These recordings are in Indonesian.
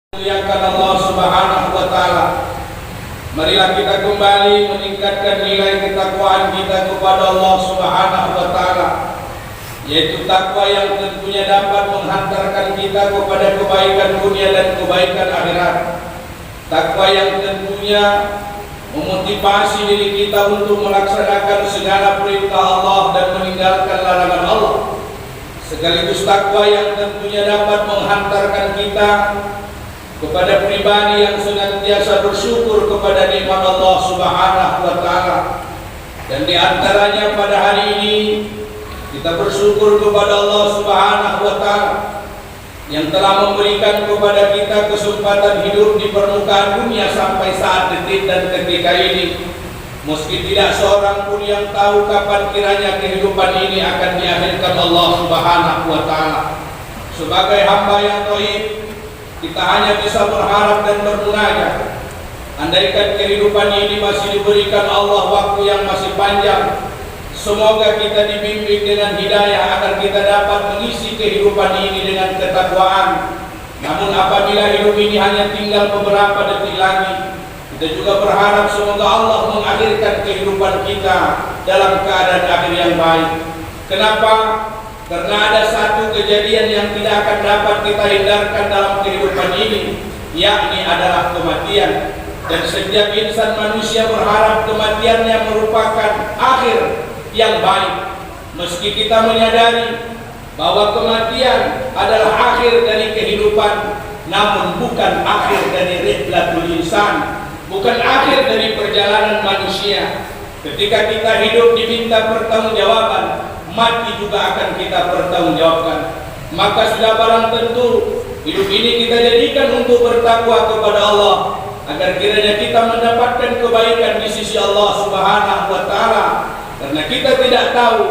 Muliakan Allah Subhanahu wa Ta'ala. Marilah kita kembali meningkatkan nilai ketakwaan kita kepada Allah Subhanahu wa Ta'ala, yaitu takwa yang tentunya dapat menghantarkan kita kepada kebaikan dunia dan kebaikan akhirat. Takwa yang tentunya memotivasi diri kita untuk melaksanakan segala perintah Allah dan meninggalkan larangan Allah. Sekaligus takwa yang tentunya dapat menghantarkan kita kepada pribadi yang senantiasa bersyukur kepada nikmat Allah Subhanahu wa Ta'ala. Dan di antaranya pada hari ini kita bersyukur kepada Allah Subhanahu wa Ta'ala yang telah memberikan kepada kita kesempatan hidup di permukaan dunia sampai saat detik dan ketika ini. Meski tidak seorang pun yang tahu kapan kiranya kehidupan ini akan diakhirkan Allah Subhanahu wa Ta'ala. Sebagai hamba yang thayyib, kita hanya bisa berharap dan bermunajat, andaikan kehidupan ini masih diberikan Allah waktu yang masih panjang, semoga kita dibimbing dengan hidayah agar kita dapat mengisi kehidupan ini dengan ketakwaan. Namun apabila hidup ini hanya tinggal beberapa detik lagi, kita juga berharap semoga Allah mengakhirkan kehidupan kita dalam keadaan akhir yang baik. Kenapa? Karena ada satu kejadian yang tidak akan dapat kita hindarkan dalam kehidupan ini, yakni adalah kematian. Dan setiap insan manusia berharap kematiannya merupakan akhir yang baik. Meski kita menyadari bahwa kematian adalah akhir dari kehidupan, namun bukan akhir dari rihlatul insan, bukan akhir dari perjalanan manusia. Ketika kita hidup diminta pertanggungjawaban, mati juga akan kita pertanggungjawabkan. Maka sudah barang tentu hidup ini kita jadikan untuk bertakwa kepada Allah, agar kiranya kita mendapatkan kebaikan di sisi Allah Subhanahu wa Ta'ala. Karena kita tidak tahu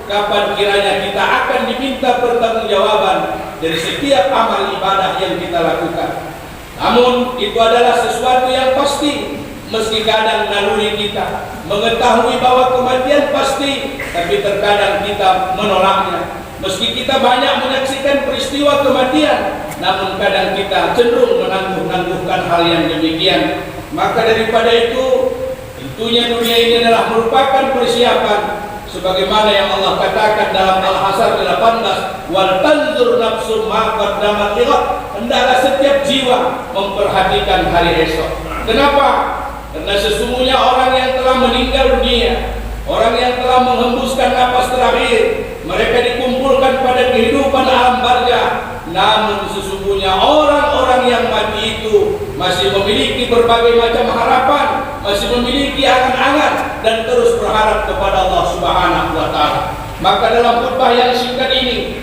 kapan kiranya kita akan diminta pertanggungjawaban dari setiap amal ibadah yang kita lakukan. Namun itu adalah sesuatu yang pasti. Meski kadang naluri kita mengetahui bahwa kematian pasti, tapi terkadang kita menolaknya. Meski kita banyak menyaksikan peristiwa kematian, namun kadang kita cenderung menangguh-nangguhkan hal yang demikian. Maka daripada itu, tentunya dunia ini adalah merupakan persiapan, sebagaimana yang Allah katakan dalam Al-Hasr 18, wal tanzur nafsum ma qaddamat lighad. Hendaklah setiap jiwa memperhatikan hari esok. Kenapa? Karena sesungguhnya orang yang telah meninggal dunia, orang yang telah menghembuskan napas terakhir, mereka dikumpulkan pada kehidupan alam barzah. Namun sesungguhnya orang-orang yang mati itu masih memiliki berbagai macam harapan, masih memiliki angan-angan, dan terus berharap kepada Allah Subhanahu wa Ta'ala. Maka dalam khutbah yang singkat ini,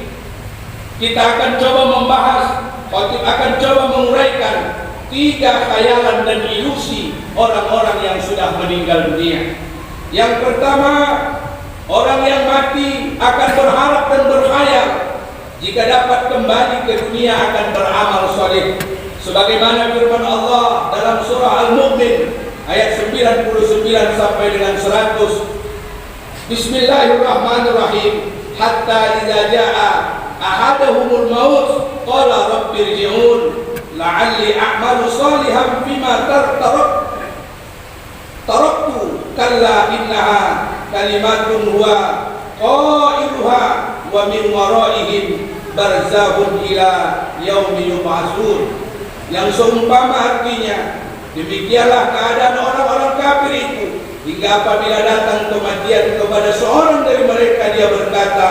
kita akan coba membahas, akan coba menguraikan 3 khayalan dan ilusi orang-orang yang sudah meninggal dunia. Yang pertama, orang yang mati akan berharap dan berkhayal jika dapat kembali ke dunia akan beramal saleh. Sebagaimana firman Allah dalam surah Al-Mu'min ayat 99 sampai dengan 100. Bismillahirrahmanirrahim. Hatta idza jaa ahadahumul maut qala rabbirji'un la'alli a'malu salihan bima taraktu kalla innaha kalimatun huwa qailuha wa min waraihim barzakhun ila yaumi yub'atsun. Yang seumpama artinya, demikianlah keadaan orang-orang kafir itu hingga apabila datang kematian kepada seorang dari mereka, dia berkata,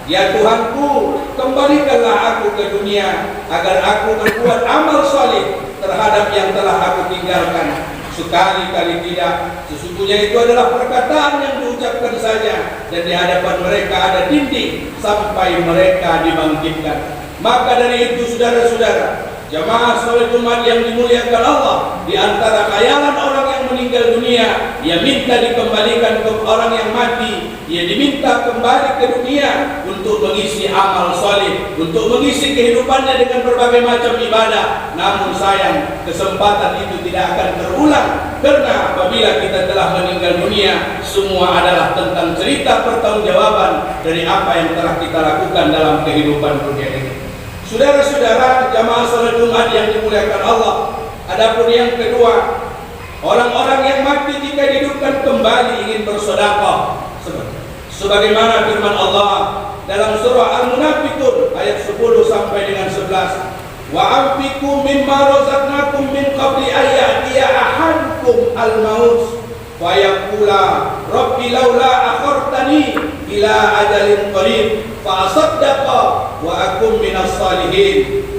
ya Tuhanku, kembalikanlah aku ke dunia agar aku berbuat amal saleh terhadap yang telah aku tinggalkan. Sekali-kali tidak. Sesungguhnya itu adalah perkataan yang diucapkan saja, dan di hadapan mereka ada dinding sampai mereka dibangkitkan. Maka dari itu, saudara-saudara, jamaah salat Jumat yang dimuliakan Allah, di antara khayalan orang yang meninggal dunia, ia minta dikembalikan ke orang yang mati. Ia diminta kembali ke dunia untuk mengisi amal saleh, untuk mengisi kehidupannya dengan berbagai macam ibadah. Namun sayang, kesempatan itu tidak akan terulang, karena apabila kita telah meninggal dunia, semua adalah tentang cerita pertanggungjawaban dari apa yang telah kita lakukan dalam kehidupan dunia ini. Saudara-saudara jamaah salat Jumat yang dimuliakan Allah, adapun yang kedua, orang-orang yang mati jika dihidupkan kembali ingin bersedekah. Sebagaimana firman Allah dalam surah Al-Munafiqun ayat 10 sampai dengan 11. Wa anfiqu mimma razaqnakum min qabli ayyatiya ahadukum al-maut fa yaqula rabbi laula akhartani ila ajalin qarib fa asaddaqa wa akum minas salihin.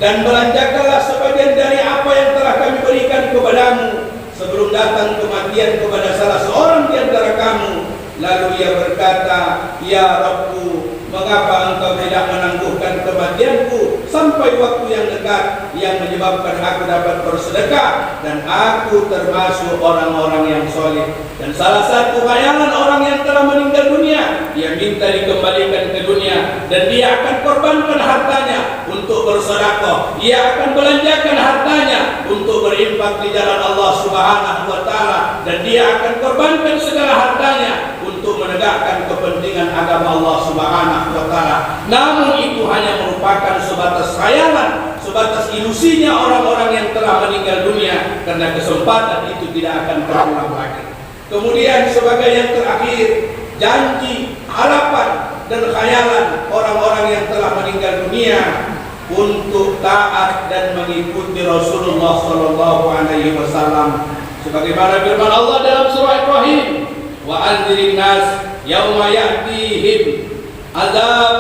Dan belanjakanlah sebagian dari apa yang telah kami berikan kepadamu sebelum datang kematian kepada salah seorang di antara kamu. Lalu ia berkata, ya Rabbku, mengapa engkau tidak menangguhkan kematianku sampai waktu yang dekat yang menyebabkan aku dapat bersedekah dan aku termasuk orang-orang yang soleh. Dan salah satu khayalan orang yang telah meninggal dunia, dia minta dikembalikan ke dunia dan dia akan korbankan hartanya untuk bersedekah. Ia akan belanjakan hartanya untuk berinfak di jalan Allah Subhanahu wa taala dan dia akan korbankan segala hartanya untuk menegakkan kepentingan agama Allah Subhanahu wa taala. Namun itu hanya merupakan sebatas khayalan, sebatas ilusinya orang-orang yang telah meninggal dunia, karena kesempatan itu tidak akan terulang lagi. Kemudian sebagai yang terakhir, janji, harapan dan khayalan orang-orang yang telah meninggal dunia untuk taat dan mengikuti Rasulullah sallallahu alaihi wasallam. Sebagaimana firman Allah dalam surah Ibrahim, wa anzirin nas yauma ya'tihim azab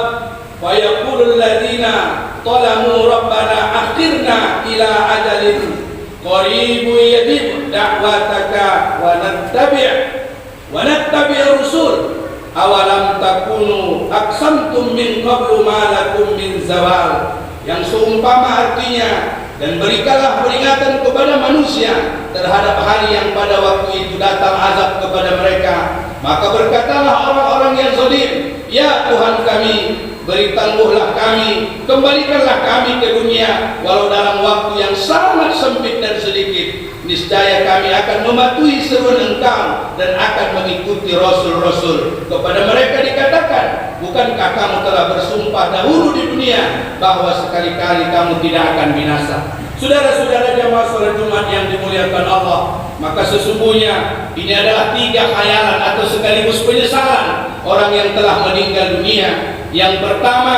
wa yaqulul ladzina talamu rabbana akhirna ila ajalin qaribu yajib da'wataka wa nattabi' rusul awalam takunu aqsamtum min qablu ma lakum min zawal, yang seumpama artinya, dan berikanlah peringatan kepada manusia terhadap hari yang pada waktu itu datang azab kepada mereka. Maka berkatalah orang-orang yang zalim, ya Tuhan kami, beri tangguhlah kami, kembalikanlah kami ke dunia walau dalam waktu yang sangat sempit dan sedikit. Niscaya kami akan mematuhi seruan Engkau dan akan mengikuti Rasul-Rasul. Kepada mereka dikatakan, bukankah kamu telah bersumpah dahulu di dunia bahwa sekali-kali kamu tidak akan binasa? Saudara-saudara jamaah salat Jumat yang dimuliakan Allah, maka sesungguhnya ini adalah 3 khayalan atau sekaligus penyesalan orang yang telah meninggal dunia. Yang pertama,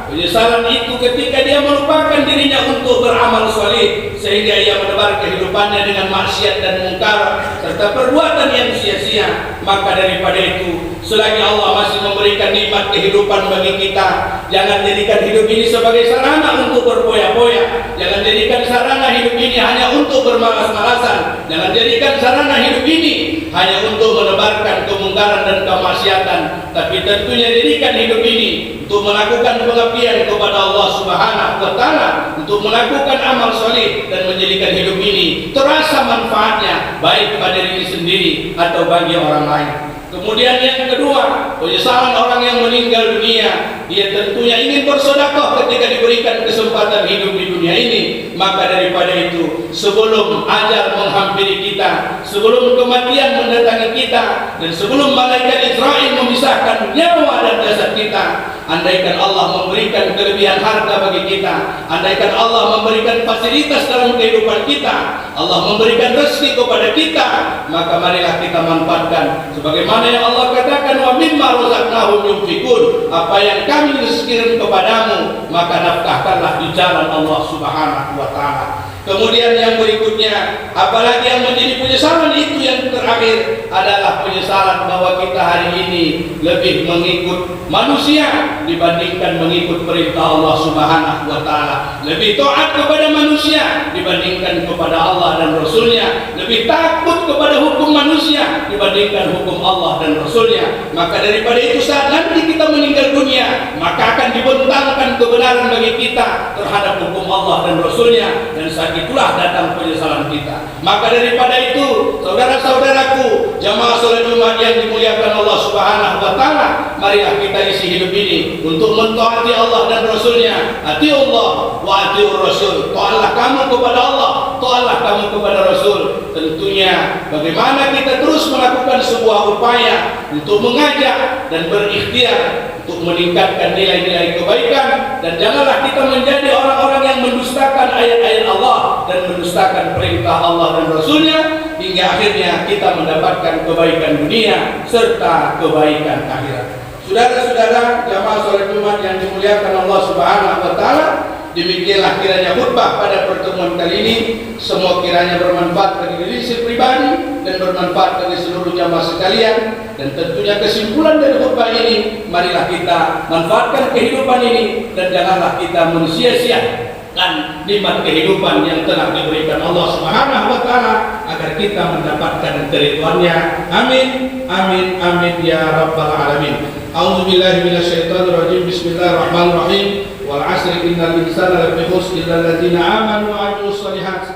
penyesalan itu ketika dia melupakan dirinya untuk beramal saleh sehingga ia menebar kehidupannya dengan maksiat dan mungkar serta perbuatan yang sia-sia. Maka daripada itu, selagi Allah masih memberikan nikmat kehidupan bagi kita, jangan jadikan hidup ini sebagai sarana untuk berpoya-poya. Jangan jadikan sarana hidup ini hanya untuk bermalas-malasan. Jangan jadikan sarana hidup ini hanya untuk menebarkan kemungkaran dan kemaksiatan. Tapi tentunya jadikan hidup ini untuk melakukan pengabdian kepada Allah Subhanahu wa taala, untuk melakukan amal soleh dan menjadikan hidup ini terasa manfaatnya baik pada diri sendiri atau bagi orang lain. Kemudian yang kedua, penyesalan orang yang meninggal dunia, dia tentunya ingin bersedekah ketika diberikan kesempatan hidup di dunia ini. Maka daripada itu, sebelum ajal menghampiri kita, sebelum kematian mendatangi kita, dan sebelum malaikat Israel memisahkan nyawa dan jasad kita, andaikan Allah memberikan kelebihan harta bagi kita, andaikan Allah memberikan fasilitas dalam kehidupan kita, Allah memberikan rezeki kepada kita, maka marilah kita manfaatkan. Sebagaimana yang Allah katakan, wa mimma razaqnahum yunfiqun, apa yang kami rezekikan kepadamu maka nafkahkanlah di jalan Allah Subhanahu wa taala. Kemudian yang berikutnya, apalagi yang menjadi penyesalan itu yang terakhir adalah penyesalan bahwa kita hari ini lebih mengikut manusia dibandingkan mengikut perintah Allah Subhanahu wa taala. Lebih taat kepada manusia dibandingkan kepada Allah dan Rasulnya. Lebih takut kepada hukum manusia dibandingkan hukum Allah dan Rasulnya. Maka daripada itu, saat nanti kita meninggal dunia, maka akan dibentangkan kebenaran bagi kita terhadap hukum Allah dan Rasulnya, dan saat itulah datang penyesalan kita. Maka daripada itu, saudara-saudaraku jamaah salat Jumat yang dimuliakan Allah Subhanahu wa taala, marilah kita isi hidup ini untuk mentaati Allah dan Rasulnya. Ati Allah wa ati Rasul. Taatlah kamu kepada Allah, taatlah kamu kepada Rasul. Tentunya bagaimana kita terus melakukan sebuah upaya untuk mengajak dan berikhtiar untuk meningkatkan nilai-nilai kebaikan, dan janganlah kita menjadi orang-orang yang mendustakan ayat-ayat Allah dan mendustakan perintah Allah dan Rasulnya, hingga akhirnya kita mendapatkan kebaikan dunia serta kebaikan akhirat. Saudara-saudara jamaah salat Jumat yang dimuliakan Allah Subhanahu wa taala, demikianlah kiranya khutbah pada pertemuan kali ini. Semua kiranya bermanfaat bagi diri saya pribadi dan bermanfaat bagi seluruh jamaah sekalian. Dan tentunya kesimpulan dari khutbah ini, marilah kita manfaatkan kehidupan ini dan janganlah kita mensia-siakan nikmat kehidupan yang telah diberikan Allah Subhanahu wa taala agar kita mendapatkan keridhaannya. Amin amin amin ya rabbal alamin. A'udzubillahi minasyaitonirrajim. Bismillahirrahmanirrahim. Wal 'asri innal insana lafi khusr illa alladziina aamanu wa 'amilus shalihaat.